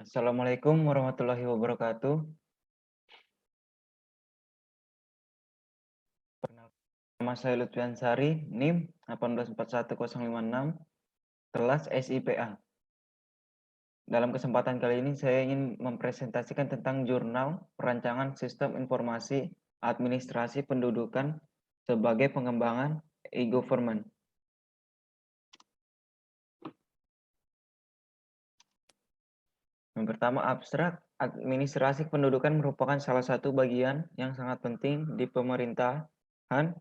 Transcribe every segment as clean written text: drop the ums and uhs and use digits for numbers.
Assalamualaikum warahmatullahi wabarakatuh. Perkenalkan, nama saya Lutfian Sari, NIM 1841056, kelas SIPA. Dalam kesempatan kali ini saya ingin mempresentasikan tentang jurnal perancangan sistem informasi administrasi pendudukan sebagai pengembangan e-government. Yang pertama, abstrak. Administrasi pendudukan merupakan salah satu bagian yang sangat penting di pemerintahan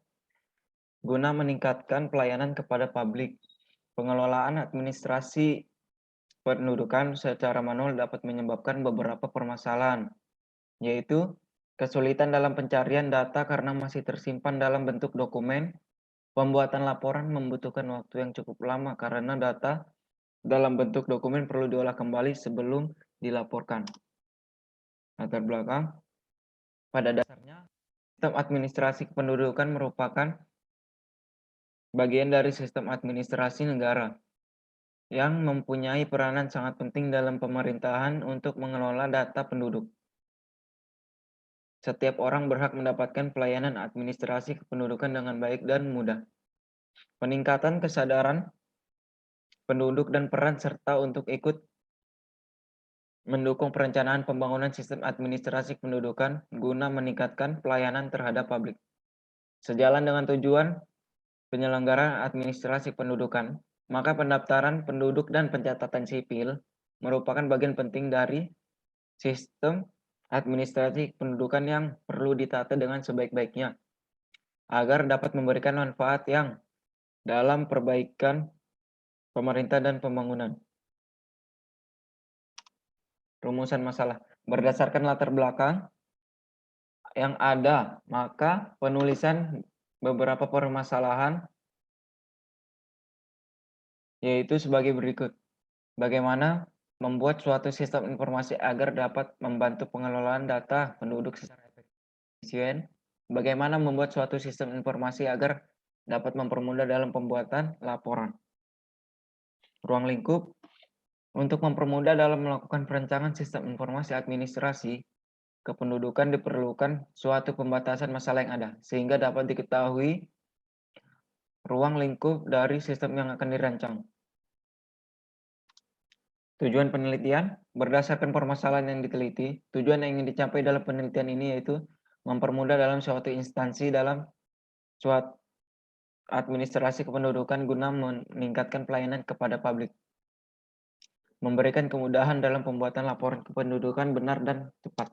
guna meningkatkan pelayanan kepada publik. Pengelolaan administrasi pendudukan secara manual dapat menyebabkan beberapa permasalahan, yaitu kesulitan dalam pencarian data karena masih tersimpan dalam bentuk dokumen, pembuatan laporan membutuhkan waktu yang cukup lama karena data dalam bentuk dokumen perlu diolah kembali sebelum dilaporkan. Latar belakang, pada dasarnya, sistem administrasi kependudukan merupakan bagian dari sistem administrasi negara yang mempunyai peranan sangat penting dalam pemerintahan untuk mengelola data penduduk. Setiap orang berhak mendapatkan pelayanan administrasi kependudukan dengan baik dan mudah. Peningkatan kesadaran penduduk dan peran serta untuk ikut mendukung perencanaan pembangunan sistem administrasi kependudukan guna meningkatkan pelayanan terhadap publik. Sejalan dengan tujuan penyelenggaraan administrasi pendudukan, maka pendaftaran penduduk dan pencatatan sipil merupakan bagian penting dari sistem administrasi pendudukan yang perlu ditata dengan sebaik-baiknya agar dapat memberikan manfaat yang dalam perbaikan pemerintah dan pembangunan. Rumusan masalah berdasarkan latar belakang yang ada, maka penulisan beberapa permasalahan yaitu sebagai berikut. Bagaimana membuat suatu sistem informasi agar dapat membantu pengelolaan data penduduk secara efisien? Bagaimana membuat suatu sistem informasi agar dapat mempermudah dalam pembuatan laporan? Ruang lingkup untuk mempermudah dalam melakukan perencanaan sistem informasi administrasi kependudukan diperlukan suatu pembatasan masalah yang ada, sehingga dapat diketahui ruang lingkup dari sistem yang akan dirancang. Tujuan penelitian, berdasarkan permasalahan yang diteliti, tujuan yang ingin dicapai dalam penelitian ini yaitu mempermudah dalam suatu instansi dalam suatu administrasi kependudukan guna meningkatkan pelayanan kepada publik. Memberikan kemudahan dalam pembuatan laporan kependudukan benar dan tepat.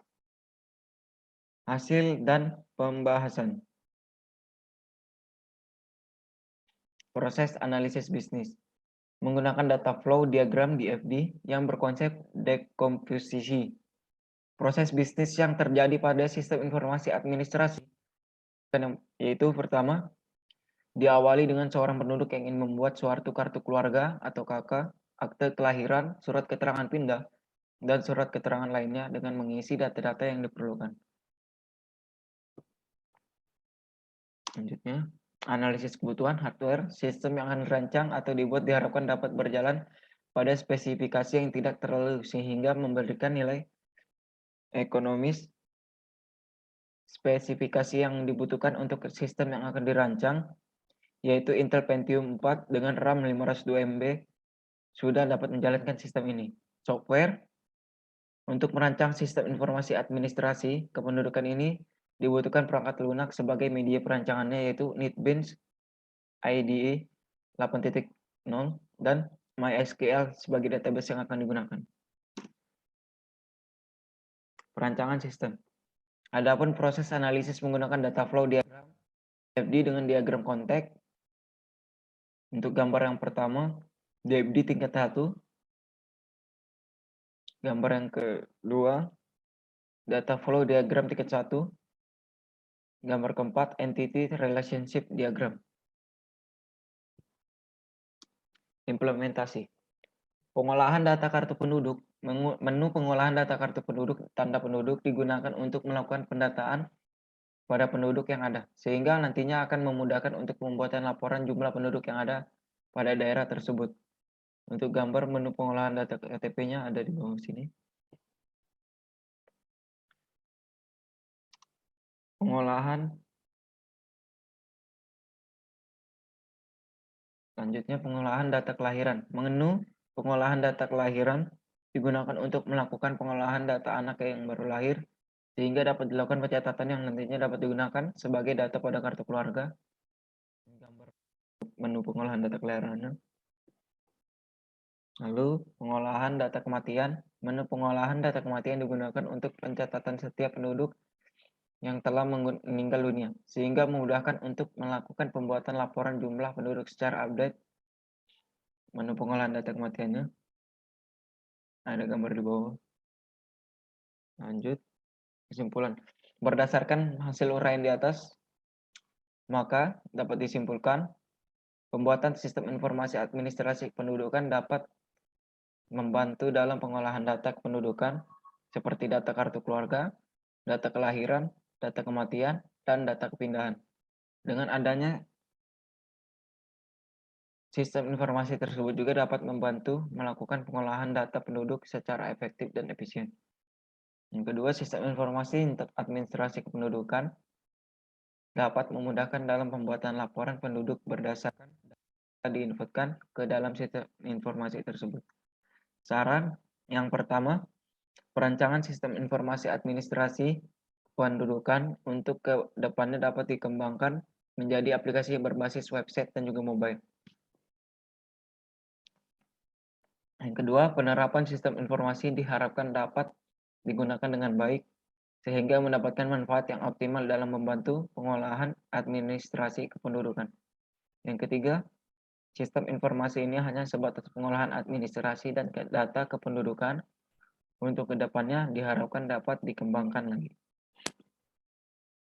Hasil dan pembahasan. Proses analisis bisnis. Menggunakan data flow diagram DFD yang berkonsep dekomposisi. Proses bisnis yang terjadi pada sistem informasi administrasi, yaitu pertama, diawali dengan seorang penduduk yang ingin membuat suatu kartu keluarga atau KK, akte kelahiran, surat keterangan pindah, dan surat keterangan lainnya dengan mengisi data-data yang diperlukan. Selanjutnya, analisis kebutuhan hardware, sistem yang akan dirancang atau dibuat diharapkan dapat berjalan pada spesifikasi yang tidak terlalu sehingga memberikan nilai ekonomis. Spesifikasi yang dibutuhkan untuk sistem yang akan dirancang, yaitu Intel Pentium 4 dengan RAM 512 MB, sudah dapat menjalankan sistem ini. Software untuk merancang sistem informasi administrasi kependudukan ini dibutuhkan perangkat lunak sebagai media perancangannya, yaitu NetBeans IDE 8.0 dan MySQL sebagai database yang akan digunakan. Perancangan sistem. Adapun proses analisis menggunakan data flow diagram DFD dengan diagram konteks. Untuk gambar yang pertama, DFD tingkat 1. Gambar yang kedua, data flow diagram tingkat 1. Gambar keempat, entity relationship diagram. Implementasi. Pengolahan data kartu penduduk. Menu pengolahan data kartu penduduk tanda penduduk digunakan untuk melakukan pendataan pada penduduk yang ada, sehingga nantinya akan memudahkan untuk pembuatan laporan jumlah penduduk yang ada pada daerah tersebut. Untuk gambar menu pengolahan data KTP-nya ada di bawah sini. pengolahan Selanjutnya, pengolahan data kelahiran. Menu pengolahan data kelahiran digunakan untuk melakukan pengolahan data anak yang baru lahir, sehingga dapat dilakukan pencatatan yang nantinya dapat digunakan sebagai data pada kartu keluarga. Gambar menu pengolahan data kelahirannya. Lalu, pengolahan data kematian. Menu pengolahan data kematian digunakan untuk pencatatan setiap penduduk yang telah meninggal dunia, sehingga memudahkan untuk melakukan pembuatan laporan jumlah penduduk secara update. Menu pengolahan data kematiannya ada gambar di bawah. Lanjut, kesimpulan. Berdasarkan hasil uraian di atas, maka dapat disimpulkan pembuatan sistem informasi administrasi kependudukan dapat membantu dalam pengolahan data kependudukan seperti data kartu keluarga, data kelahiran, data kematian, dan data kepindahan. Dengan adanya sistem informasi tersebut juga dapat membantu melakukan pengolahan data penduduk secara efektif dan efisien. Yang kedua, sistem informasi administrasi kependudukan dapat memudahkan dalam pembuatan laporan penduduk berdasarkan data diinputkan ke dalam sistem informasi tersebut. Saran yang pertama, perancangan sistem informasi administrasi kependudukan untuk ke depannya dapat dikembangkan menjadi aplikasi berbasis website dan juga mobile. Yang kedua, penerapan sistem informasi diharapkan dapat digunakan dengan baik sehingga mendapatkan manfaat yang optimal dalam membantu pengolahan administrasi kependudukan. Yang ketiga, sistem informasi ini hanya sebatas pengolahan administrasi dan data kependudukan. Untuk kedepannya diharapkan dapat dikembangkan lagi.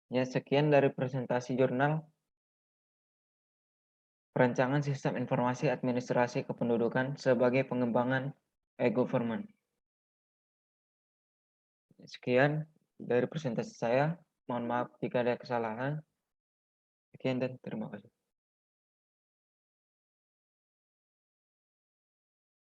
Ya, sekian dari presentasi jurnal perancangan sistem informasi administrasi kependudukan sebagai pengembangan e-government. Sekian dari presentasi saya. Mohon maaf jika ada kesalahan. Sekian dan terima kasih.